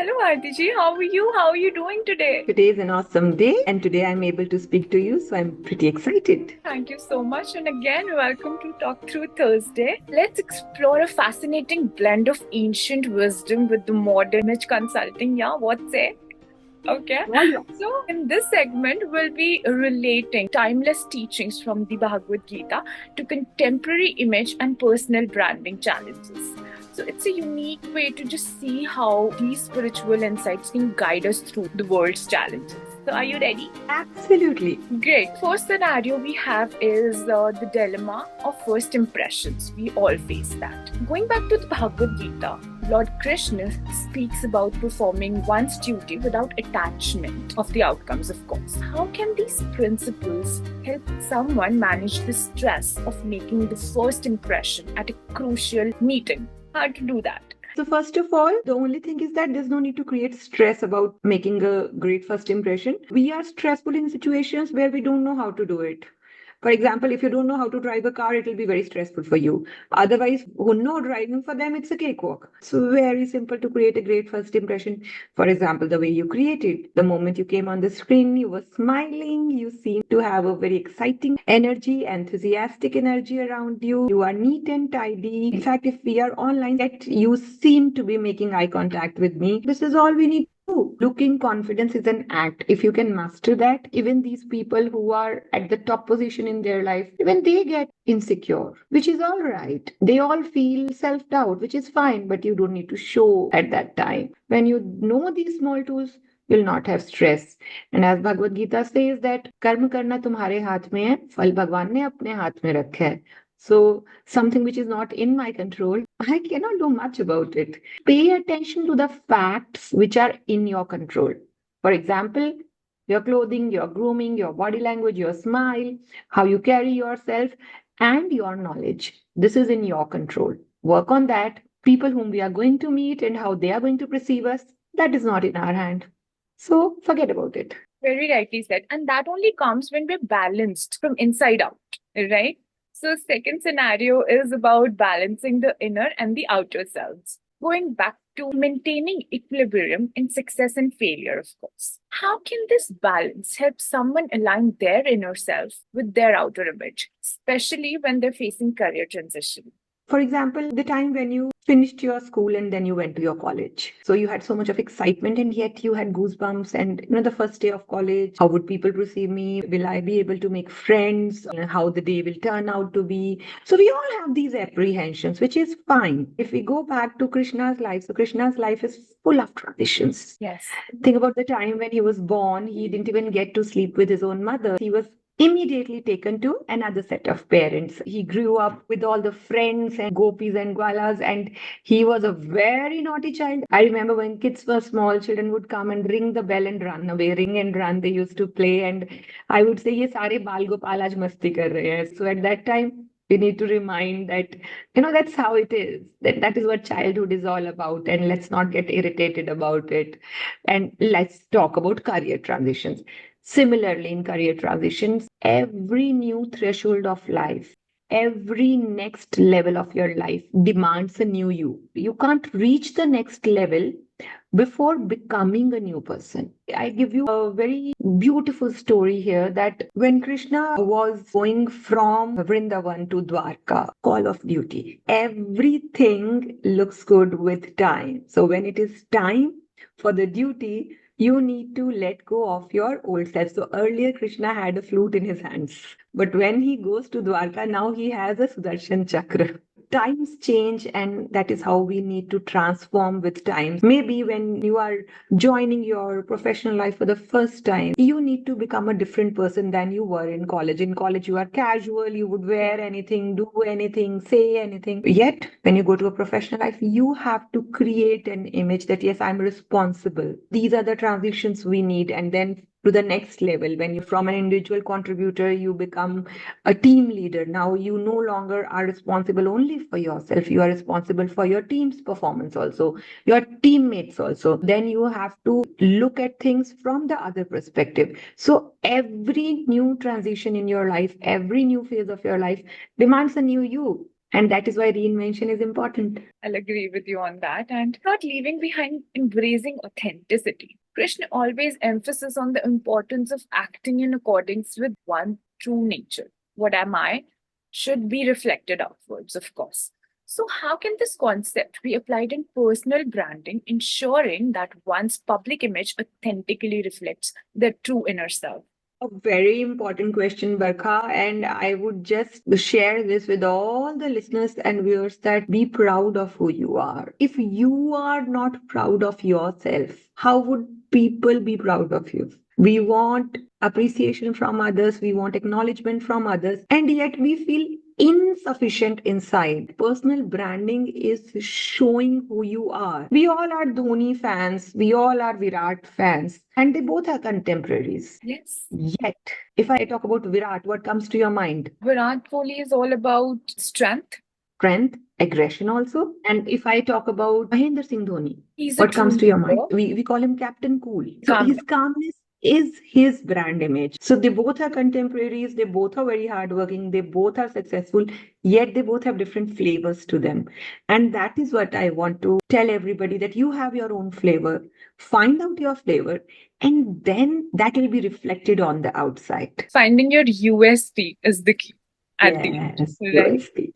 Hello, Aarti Ji. How are you? How are you doing today? Today is an awesome day, and today I'm able to speak to you, so I'm pretty excited. Thank you so much. And again, welcome to Talk Through Thursday. Let's explore a fascinating blend of ancient wisdom with the modern image consulting. Yeah, what say? Okay. Oh, yeah. So, in this segment, we'll be relating timeless teachings from the Bhagavad Gita to contemporary image and personal branding challenges. So, it's a unique way to just see how these spiritual insights can guide us through the world's challenges. So, are you ready? Absolutely. Great. First scenario we have is the dilemma of first impressions. We all face that. Going back to the Bhagavad Gita, Lord Krishna speaks about performing one's duty without attachment of the outcomes, of course. How can these principles help someone manage the stress of making the first impression at a crucial meeting? How to do that? So, first of all, the only thing is that there's no need to create stress about making a great first impression. We are stressful in situations where we don't know how to do it. For example, if you don't know how to drive a car, it will be very stressful for you. Otherwise, who know driving, for them, it's a cakewalk. So very simple to create a great first impression. For example, the way you created. The moment you came on the screen, you were smiling. You seemed to have a very exciting energy, enthusiastic energy around you. You are neat and tidy. In fact, if we are online, yet you seem to be making eye contact with me. This is all we need. Looking confidence is an act. If you can master that, even these people who are at the top position in their life, even they get insecure, which is all right. They all feel self doubt, which is fine, but you don't need to show at that time. When you know these small tools, you'll not have stress. And as Bhagavad Gita says that कर्म करना तुम्हारे हाथ में है, फल भगवान ने अपने हाथ में रखा है. So something which is not in my control, I cannot do much about it. Pay attention to the facts which are in your control. For example, your clothing, your grooming, your body language, your smile, how you carry yourself, and your knowledge. This is in your control. Work on that. People whom we are going to meet and how they are going to perceive us, that is not in our hand. So forget about it. Very rightly said. And that only comes when we're balanced from inside out, right? So, second scenario is about balancing the inner and the outer selves. Going back to maintaining equilibrium in success and failure, of course. How can this balance help someone align their inner self with their outer image, especially when they're facing career transition? For example, the time when you finished your school and then you went to your college. So you had so much of excitement and yet you had goosebumps. And the first day of college, how would people perceive me? Will I be able to make friends? How the day will turn out to be? So we all have these apprehensions, which is fine. If we go back to Krishna's life, so Krishna's life is full of traditions. Yes. Think about the time when he was born, he didn't even get to sleep with his own mother. He was immediately taken to another set of parents. He grew up with all the friends and gopis and gwalas, and he was a very naughty child. I remember when kids were small, children would come and ring the bell and run away, ring and run. They used to play, and I would say, "Ye sare baal gopal aaj masti kar rahe hain." So at that time, we need to remind that that's how it is. That is what childhood is all about, and let's not get irritated about it. And let's talk about career transitions. Similarly, in career transitions, every new threshold of life, every next level of your life demands a new you. You can't reach the next level before becoming a new person. I give you a very beautiful story here that when Krishna was going from Vrindavan to Dwarka, call of duty, everything looks good with time. So when it is time for the duty, you need to let go of your old self. So earlier, Krishna had a flute in his hands. But when he goes to Dwarka, now he has a Sudarshan Chakra. Times change, and that is how we need to transform with time. Maybe when you are joining your professional life for the first time, you need to become a different person than you were in college. In college, you are casual, you would wear anything, do anything, say anything. Yet, when you go to a professional life, you have to create an image that, yes, I'm responsible. These are the transitions we need. And then to the next level, when you from an individual contributor, you become a team leader. Now you no longer are responsible only for yourself. You are responsible for your team's performance also, your teammates also. Then you have to look at things from the other perspective. So every new transition in your life, every new phase of your life demands a new you. And that is why reinvention is important. I'll agree with you on that. And not leaving behind, embracing authenticity. Krishna always emphasizes on the importance of acting in accordance with one true nature. What am I? Should be reflected outwards, of course. So, how can this concept be applied in personal branding, ensuring that one's public image authentically reflects their true inner self? A very important question, Barkha, and I would just share this with all the listeners and viewers that be proud of who you are. If you are not proud of yourself, how would people be proud of you? We want appreciation from others, we want acknowledgement from others, and yet we feel insufficient inside. Personal branding is showing who you are. We all are Dhoni fans, we all are Virat fans, and they both are contemporaries. Yes. Yet, if I talk about Virat, what comes to your mind? Virat Kohli is all about strength. Strength, aggression also. And if I talk about Mahendra Singh Dhoni, He's a what comes to your mind? leader. We call him Captain Cool. So Calm his calmness is his brand image. So they both are contemporaries, they both are very hardworking, they both are successful, yet they both have different flavors to them. And that is what I want to tell everybody, that you have your own flavor. Find out your flavor, and then that will be reflected on the outside. Finding your USP is the key at the end. Yes, Right. USP.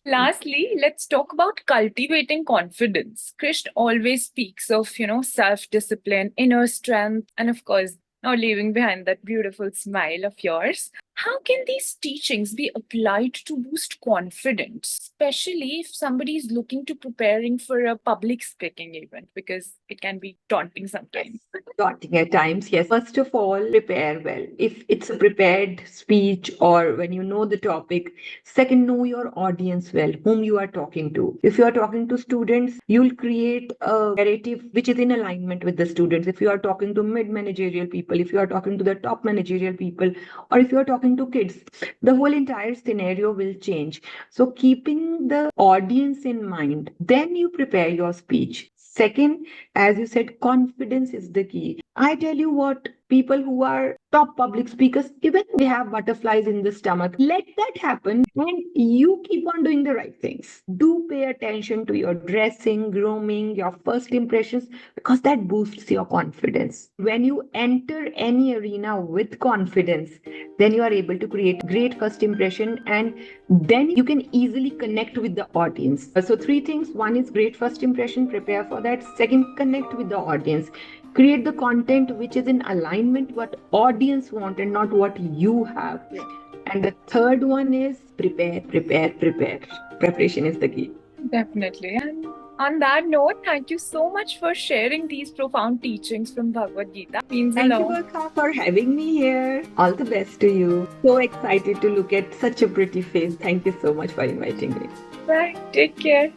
Lastly, let's talk about cultivating confidence. Krishna always speaks of, self-discipline, inner strength, and of course, not leaving behind that beautiful smile of yours. How can these teachings be applied to boost confidence, especially if somebody is looking to preparing for a public speaking event, because it can be daunting sometimes. Daunting at times, yes. First of all, prepare well. If it's a prepared speech or when you know the topic. Second, know your audience well, whom you are talking to. If you are talking to students, you'll create a narrative which is in alignment with the students. If you are talking to mid-managerial people, if you are talking to the top managerial people, or if you are talking to kids, the whole entire scenario will change. So keeping the audience in mind, then you prepare your speech. Second, as you said, confidence is the key. I tell you what, people who are top public speakers, even they have butterflies in the stomach, let that happen and you keep on doing the right things. Do pay attention to your dressing, grooming, your first impressions, because that boosts your confidence. When you enter any arena with confidence, then you are able to create great first impression, and then you can easily connect with the audience. So 3 things. One is great first impression, prepare for that. Second, connect with the audience. Create the content which is in alignment what audience want and not what you have. And the third one is prepare. Preparation is the key. Definitely. And on that note, thank you so much for sharing these profound teachings from Bhagavad Gita. Means a Thank you, lot. Barkha, for having me here. All the best to you. So excited to look at such a pretty face. Thank you so much for inviting me. Bye. Take care.